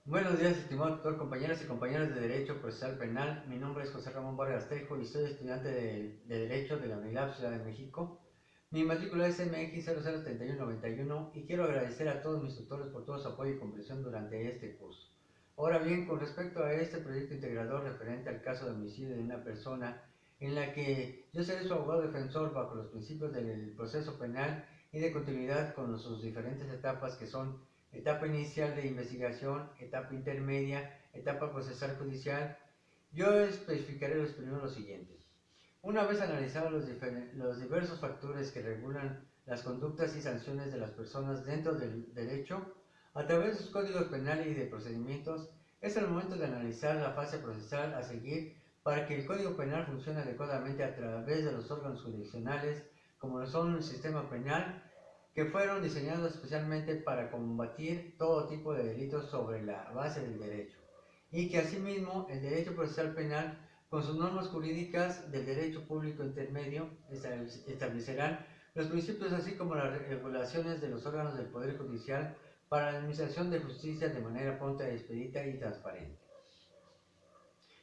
Buenos días, estimado doctor, compañeras y compañeros de Derecho Procesal Penal. Mi nombre es José Ramón Vargas Trejo y soy estudiante de Derecho de la Unidad Ciudad de México. Mi matrícula es MX 003191 y quiero agradecer a todos mis tutores por todo su apoyo y comprensión durante este curso. Ahora bien, con respecto a este proyecto integrador referente al caso de homicidio de una persona, en la que yo seré su abogado defensor bajo los principios del proceso penal y de continuidad con sus diferentes etapas que son etapa inicial de investigación, etapa intermedia, etapa procesal judicial. Yo especificaré primero lo siguiente. Una vez analizados los diversos factores que regulan las conductas y sanciones de las personas dentro del derecho, a través de sus códigos penales y de procedimientos, es el momento de analizar la fase procesal a seguir para que el Código Penal funcione adecuadamente a través de los órganos jurisdiccionales, como lo son el sistema penal, que fueron diseñados especialmente para combatir todo tipo de delitos sobre la base del derecho, y que asimismo el derecho procesal penal, con sus normas jurídicas del derecho público intermedio, establecerán los principios así como las regulaciones de los órganos del Poder Judicial para la administración de justicia de manera pronta, expedita y transparente,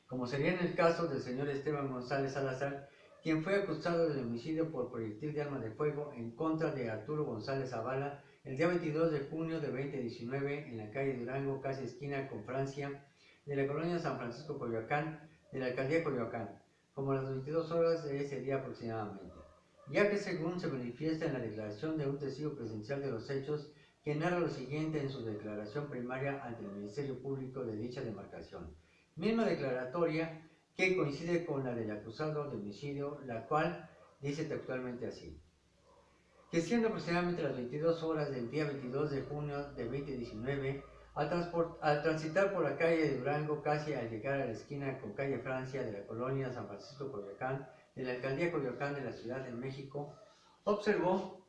como sería en el caso del señor Esteban González Salazar, quien fue acusado del homicidio por proyectil de arma de fuego en contra de Arturo González Zavala el día 22 de junio de 2019 en la calle Durango, casi esquina con Francia, de la colonia San Francisco Coyoacán, de la alcaldía Coyoacán, como a las 22 horas de ese día aproximadamente, ya que según se manifiesta en la declaración de un testigo presencial de los hechos, que narra lo siguiente en su declaración primaria ante el Ministerio Público de dicha demarcación, misma declaratoria que coincide con la del acusado de homicidio, la cual dice textualmente así: que siendo aproximadamente las 22 horas del día 22 de junio de 2019, al transitar por la calle de Durango, casi al llegar a la esquina con calle Francia de la colonia San Francisco Coyoacán, de la alcaldía Coyoacán de la Ciudad de México, observó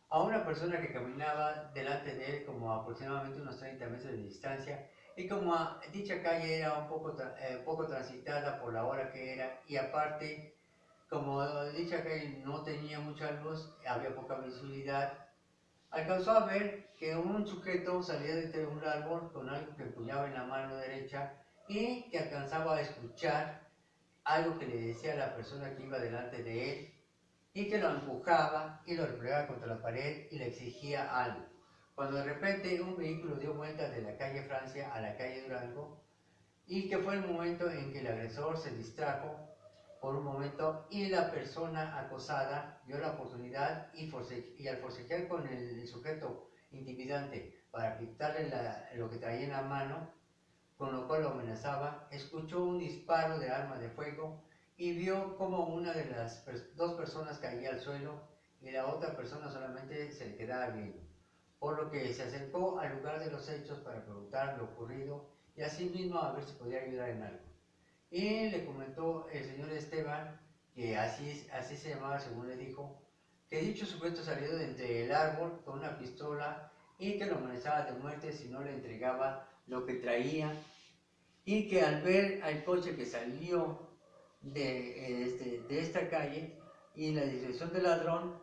a una persona que caminaba delante de él como aproximadamente unos 30 metros de distancia, y como dicha calle era un poco transitada por la hora que era, y aparte como dicha calle no tenía mucha luz, había poca visibilidad, alcanzó a ver que un sujeto salía de un árbol con algo que empuñaba en la mano derecha y que alcanzaba a escuchar algo que le decía a la persona que iba delante de él, y que lo empujaba y lo replegaba contra la pared y le exigía algo. Cuando de repente un vehículo dio vuelta de la calle Francia a la calle Durango, y que fue el momento en que el agresor se distrajo por un momento y la persona acosada vio la oportunidad y al forcejear con el sujeto intimidante para quitarle lo que traía en la mano, con lo cual lo amenazaba, escuchó un disparo de arma de fuego y vio como una de las dos personas caía al suelo y la otra persona solamente se le quedaba viendo, por lo que se acercó al lugar de los hechos para preguntar lo ocurrido y así mismo a ver si podía ayudar en algo. Y le comentó el señor Esteban, que así se llamaba según le dijo, que dicho sujeto salió de entre el árbol con una pistola y que lo amenazaba de muerte si no le entregaba lo que traía, y que al ver al coche que salió de esta calle y en la dirección del ladrón,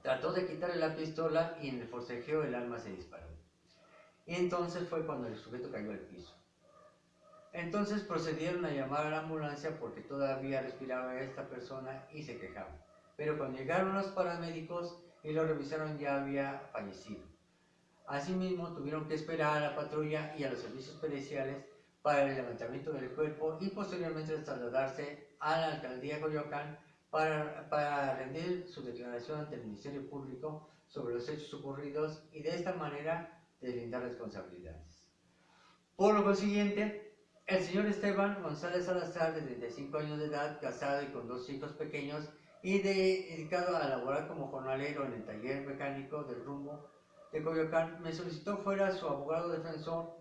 trató de quitarle la pistola y en el forcejeo el arma se disparó. Y entonces fue cuando el sujeto cayó al piso. Entonces procedieron a llamar a la ambulancia porque todavía respiraba esta persona y se quejaba. Pero cuando llegaron los paramédicos y lo revisaron ya había fallecido. Asimismo, tuvieron que esperar a la patrulla y a los servicios periciales para el levantamiento del cuerpo y posteriormente trasladarse a la alcaldía de Coyoacán para rendir su declaración ante el Ministerio Público sobre los hechos ocurridos y de esta manera deslindar responsabilidades. Por lo consiguiente, el señor Esteban González Salazar, de 35 años de edad, casado y con dos hijos pequeños, y dedicado a laborar como jornalero en el taller mecánico del rumbo de Coyoacán, me solicitó fuera su abogado defensor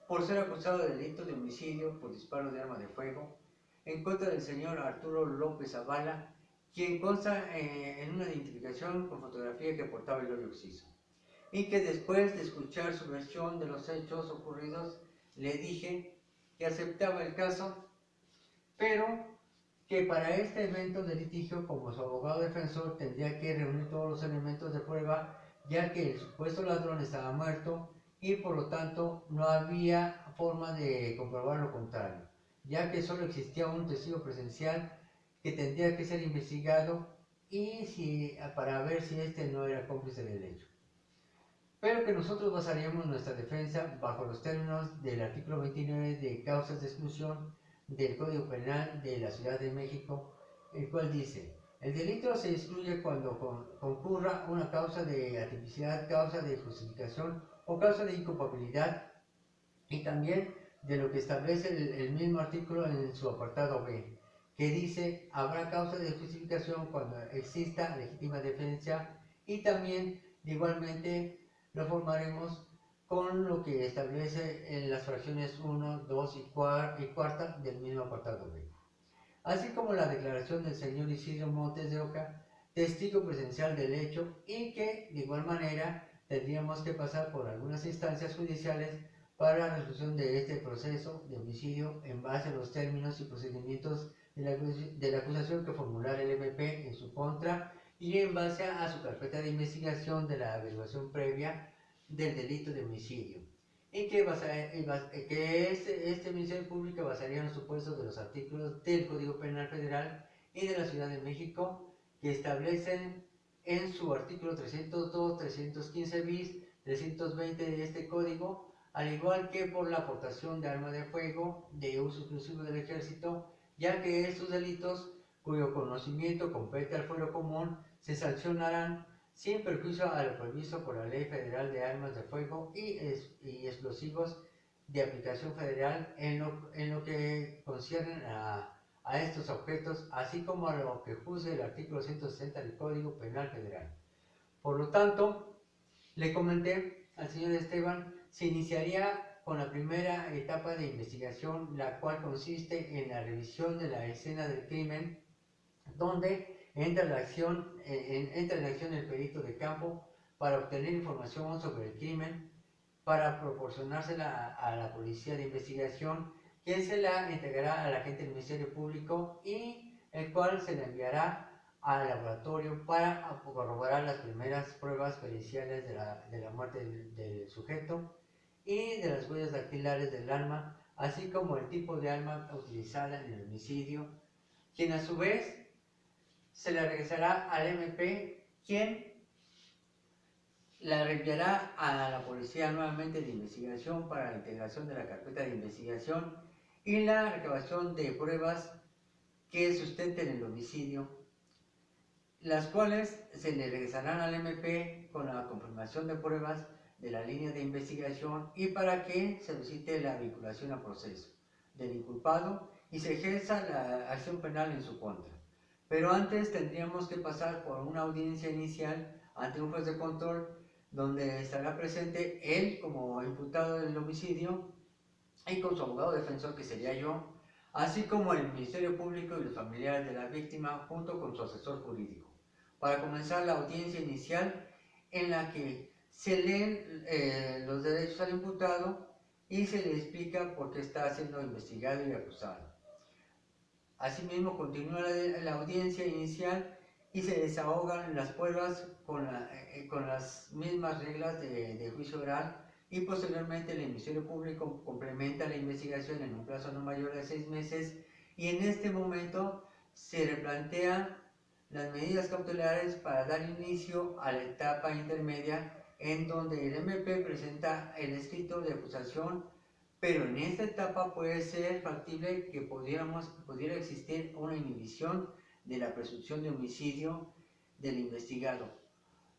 por ser acusado de delito de homicidio por disparo de arma de fuego en contra del señor Arturo López Zavala, quien consta en una identificación con fotografía que portaba el hoyo occiso, y que después de escuchar su versión de los hechos ocurridos, le dije que aceptaba el caso, pero que para este evento de litigio, como su abogado defensor, tendría que reunir todos los elementos de prueba, ya que el supuesto ladrón estaba muerto y por lo tanto no había forma de comprobar lo contrario, ya que solo existía un testigo presencial que tendría que ser investigado y para ver si este no era cómplice del hecho. Pero que nosotros basaríamos nuestra defensa bajo los términos del artículo 29 de causas de exclusión del Código Penal de la Ciudad de México, el cual dice: el delito se excluye cuando concurra una causa de atipicidad, causa de justificación o causa de inculpabilidad, y también de lo que establece el mismo artículo en su apartado B, que dice: habrá causa de justificación cuando exista legítima defensa, y también igualmente lo formaremos con lo que establece en las fracciones 1, 2 y cuarta del mismo apartado B, así como la declaración del señor Isidro Montes de Oca, testigo presencial del hecho, y que de igual manera tendríamos que pasar por algunas instancias judiciales para la resolución de este proceso de homicidio en base a los términos y procedimientos de la acusación que formulara el MP en su contra y en base a su carpeta de investigación de la averiguación previa del delito de homicidio, y que este Ministerio Público basaría en los supuestos de los artículos del Código Penal Federal y de la Ciudad de México, que establecen en su artículo 302, 315 bis, 320 de este código, al igual que por la aportación de arma de fuego de uso exclusivo del ejército, ya que estos delitos, cuyo conocimiento compete al fuero común, se sancionarán sin perjuicio a lo previsto por la Ley Federal de Armas de Fuego y Explosivos de aplicación federal en lo que concierne a estos objetos, así como a lo que juzgue el artículo 160 del Código Penal Federal. Por lo tanto, le comenté al señor Esteban, se iniciaría con la primera etapa de investigación, la cual consiste en la revisión de la escena del crimen, donde entra en acción el perito de campo para obtener información sobre el crimen, para proporcionársela a la policía de investigación, quien se la entregará al agente del Ministerio Público y el cual se la enviará al laboratorio para corroborar las primeras pruebas periciales de la muerte del sujeto y de las huellas dactilares del arma, así como el tipo de arma utilizada en el homicidio, quien a su vez se la regresará al MP, quien la reenviará a la policía nuevamente de investigación para la integración de la carpeta de investigación y la recabación de pruebas que sustenten el homicidio, las cuales se le regresarán al MP con la confirmación de pruebas de la línea de investigación y para que se solicite la vinculación a proceso del inculpado y se ejerza la acción penal en su contra. Pero antes tendríamos que pasar por una audiencia inicial ante un juez de control, donde estará presente él como imputado del homicidio y con su abogado defensor, que sería yo, así como el Ministerio Público y los familiares de la víctima junto con su asesor jurídico, para comenzar la audiencia inicial en la que se leen los derechos al imputado y se le explica por qué está siendo investigado y acusado. Asimismo, continúa la audiencia inicial y se desahogan las pruebas con las mismas reglas de juicio oral, y posteriormente el Ministerio Público complementa la investigación en un plazo no mayor de 6 meses y en este momento se replantean las medidas cautelares para dar inicio a la etapa intermedia, en donde el MP presenta el escrito de acusación, pero en esta etapa puede ser factible que pudiera existir una inhibición de la presunción de homicidio del investigado,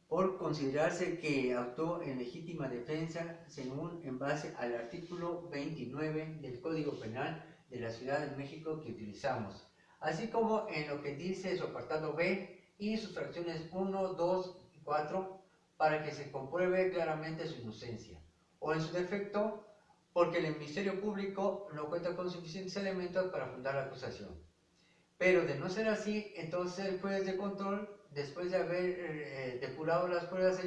por considerarse que actuó en legítima defensa según en base al artículo 29 del Código Penal de la Ciudad de México que utilizamos, así como en lo que dice su apartado B y sus fracciones 1, 2 y 4, para que se compruebe claramente su inocencia, o en su defecto, porque el Ministerio Público no cuenta con suficientes elementos para fundar la acusación. Pero de no ser así, entonces el juez de control, después de haber depurado las pruebas,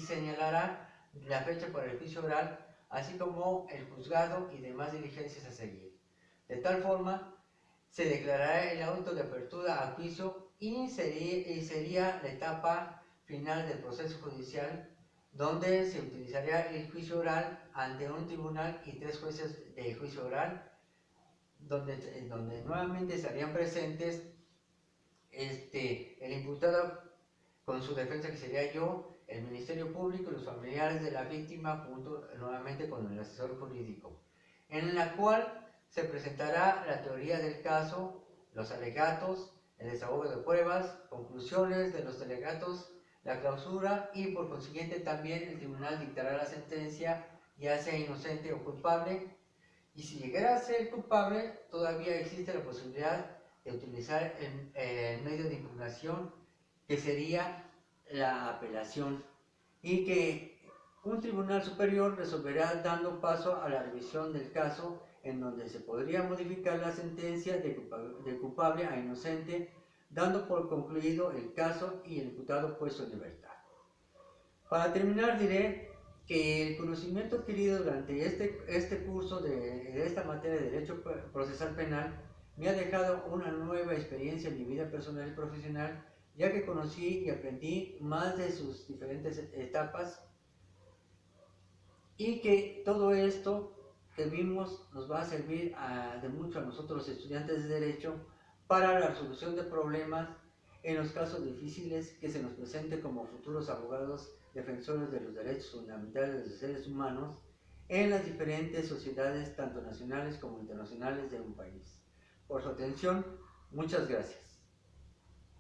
señalará la fecha para el juicio oral, así como el juzgado y demás diligencias a seguir. De tal forma, se declarará el auto de apertura a juicio y sería la etapa final del proceso judicial, donde se utilizaría el juicio oral ante un tribunal y 3 jueces de juicio oral, donde nuevamente estarían presentes el imputado con su defensa, que sería yo, el Ministerio Público y los familiares de la víctima, junto nuevamente con el asesor jurídico, en la cual se presentará la teoría del caso, los alegatos, el desahogo de pruebas, conclusiones de los alegatos, la clausura y por consiguiente también el tribunal dictará la sentencia, ya sea inocente o culpable, y si llegara a ser culpable todavía existe la posibilidad de utilizar el medio de impugnación, que sería la apelación, y que un tribunal superior resolverá dando paso a la revisión del caso, en donde se podría modificar la sentencia de culpable a inocente, dando por concluido el caso y el imputado puesto en libertad. Para terminar diré que el conocimiento adquirido durante este curso de esta materia de Derecho Procesal Penal me ha dejado una nueva experiencia en mi vida personal y profesional, ya que conocí y aprendí más de sus diferentes etapas, y que todo esto que vimos nos va a servir de mucho a nosotros los estudiantes de Derecho para la resolución de problemas en los casos difíciles que se nos presente como futuros abogados defensores de los derechos fundamentales de los seres humanos en las diferentes sociedades, tanto nacionales como internacionales de un país. Por su atención, muchas gracias.